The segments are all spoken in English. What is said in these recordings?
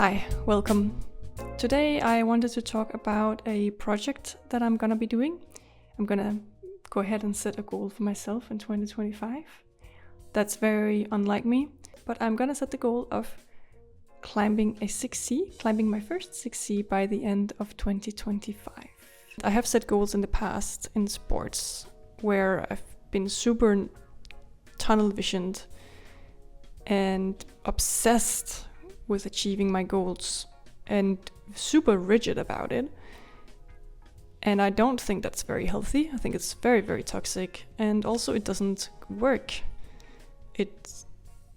Hi, welcome. Today I wanted to talk about a project that I'm gonna be doing. I'm gonna go ahead and set a goal for myself in 2025. That's very unlike me, but I'm gonna set the goal of climbing a 6C, climbing my first 6C by the end of 2025. I have set goals in the past in sports where I've been super tunnel visioned and obsessed with achieving my goals and super rigid about it. And I don't think that's very healthy. I think it's very, very toxic. And also it doesn't work. It's,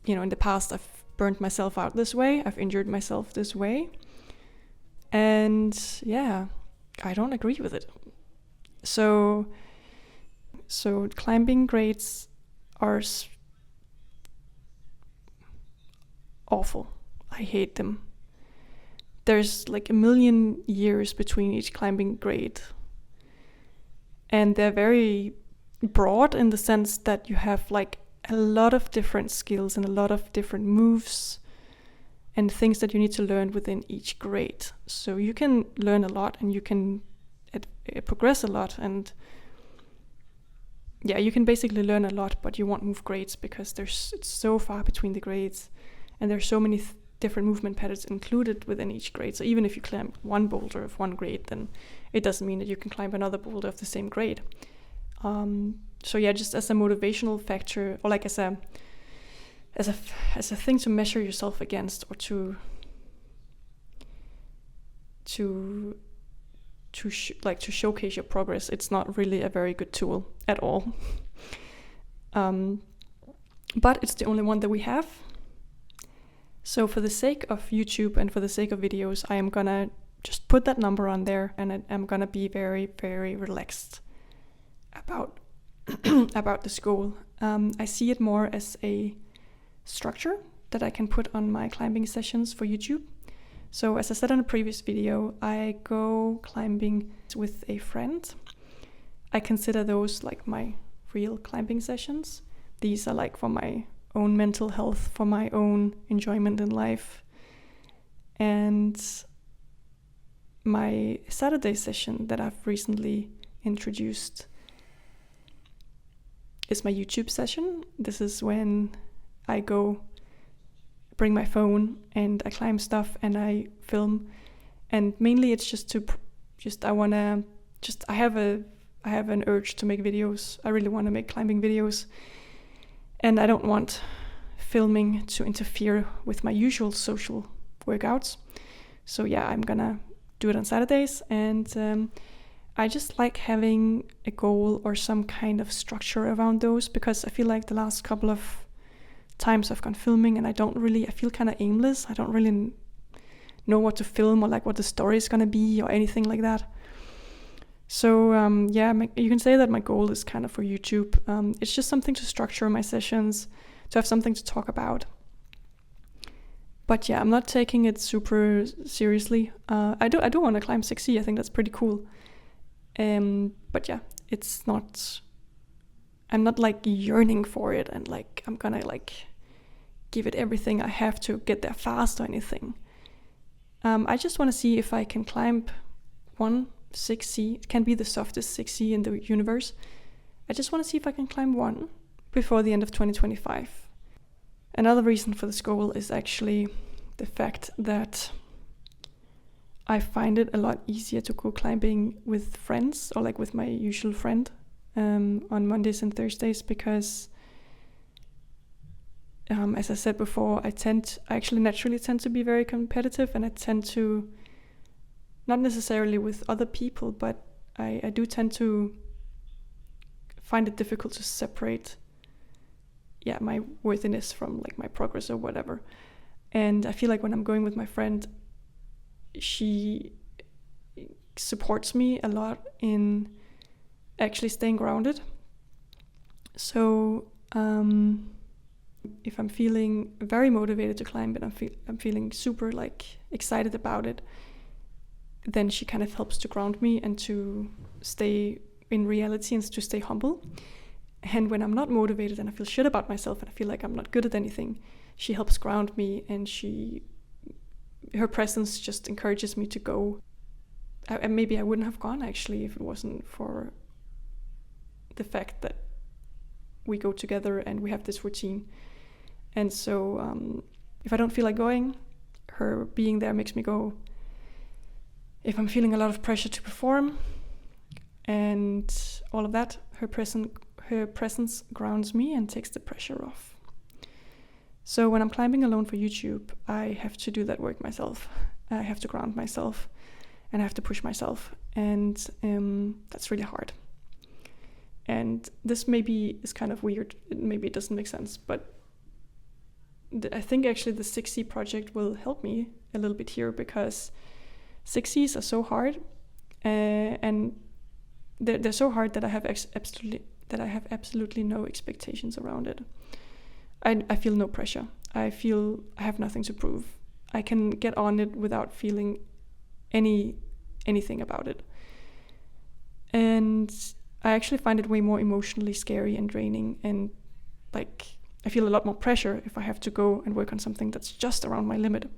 in the past I've burned myself out this way. I've injured myself this way. And yeah, I don't agree with it. So climbing grades are awful. I hate them. There's like a million years between each climbing grade. And they're very broad in the sense that you have like a lot of different skills and a lot of different moves and things that you need to learn within each grade. So you can learn a lot and you can progress a lot, and yeah, you can basically learn a lot, but you won't move grades because it's so far between the grades and there's so many different movement patterns included within each grade. So even if you climb one boulder of one grade, then it doesn't mean that you can climb another boulder of the same grade. So yeah, just as a motivational factor, or like as a thing to measure yourself against, or to showcase your progress, it's not really a very good tool at all. But it's the only one that we have. So for the sake of YouTube and for the sake of videos, I am gonna just put that number on there, and I'm gonna be very, very relaxed about about this goal. I see it more as a structure that I can put on my climbing sessions for YouTube. So as I said in a previous video, I go climbing with a friend. I consider those like my real climbing sessions. These are like for my own mental health, for my own enjoyment in life. And my Saturday session that I've recently introduced is my YouTube session. This is when I go bring my phone and I climb stuff and I film, and mainly it's I have an urge to make videos. I really want to make climbing videos, and I don't want filming to interfere with my usual social workouts. So yeah, I'm gonna do it on Saturdays, and I just like having a goal or some kind of structure around those, because I feel like the last couple of times I've gone filming and I feel kind of aimless. I don't really know what to film or like what the story is gonna be or anything like that. So you can say that my goal is kind of for YouTube. It's just something to structure my sessions, to have something to talk about. But yeah, I'm not taking it super seriously. I do want to climb 6C. I think that's pretty cool. But yeah, I'm not like yearning for it and like I'm gonna like give it everything I have to get there fast or anything. I just want to see if I can climb one 6C. It can be the softest 6C in the universe. I just want to see if I can climb one before the end of 2025. Another reason for this goal is actually the fact that I find it a lot easier to go climbing with friends, or like with my usual friend, on Mondays and Thursdays, because as I said before, I actually naturally tend to be very competitive, and I tend to, not necessarily with other people, but I do tend to find it difficult to separate my worthiness from like my progress or whatever. And I feel like when I'm going with my friend, she supports me a lot in actually staying grounded. So if I'm feeling very motivated to climb and I'm feeling super like excited about it, then she kind of helps to ground me and to stay in reality and to stay humble. And when I'm not motivated and I feel shit about myself and I feel like I'm not good at anything, she helps ground me, and she her presence just encourages me to go. Maybe I wouldn't have gone actually if it wasn't for the fact that we go together and we have this routine. And so if I don't feel like going, her being there makes me go. If I'm feeling a lot of pressure to perform and all of that, her presence grounds me and takes the pressure off. So when I'm climbing alone for YouTube, I have to do that work myself. I have to ground myself and I have to push myself, and that's really hard. And this maybe is kind of weird, maybe it doesn't make sense, but I think actually the 6C project will help me a little bit here, because 6Cs are so hard, and they're so hard that I have absolutely no expectations around it. I feel no pressure. I feel I have nothing to prove. I can get on it without feeling anything about it. And I actually find it way more emotionally scary and draining, and like I feel a lot more pressure if I have to go and work on something that's just around my limit,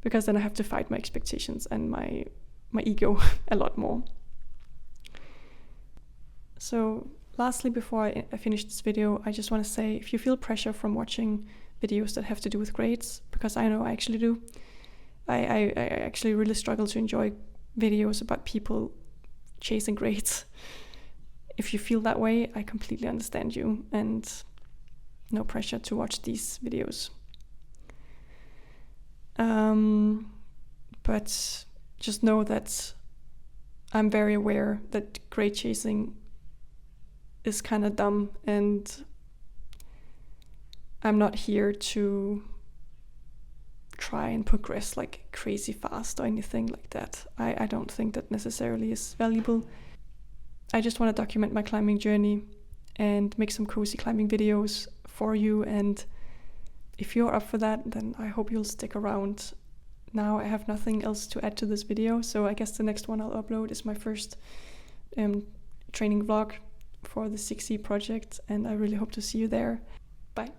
because then I have to fight my expectations and my ego a lot more. So lastly, before I finish this video, I just want to say, if you feel pressure from watching videos that have to do with grades, because I know I actually do, I actually really struggle to enjoy videos about people chasing grades. If you feel that way, I completely understand you, and no pressure to watch these videos. But just know that I'm very aware that grade chasing is kind of dumb, and I'm not here to try and progress like crazy fast or anything like that. I don't think that necessarily is valuable. I just want to document my climbing journey and make some cozy climbing videos for you, and if you're up for that, then I hope you'll stick around. Now I have nothing else to add to this video, so I guess the next one I'll upload is my first training vlog for the 6C project, and I really hope to see you there. Bye.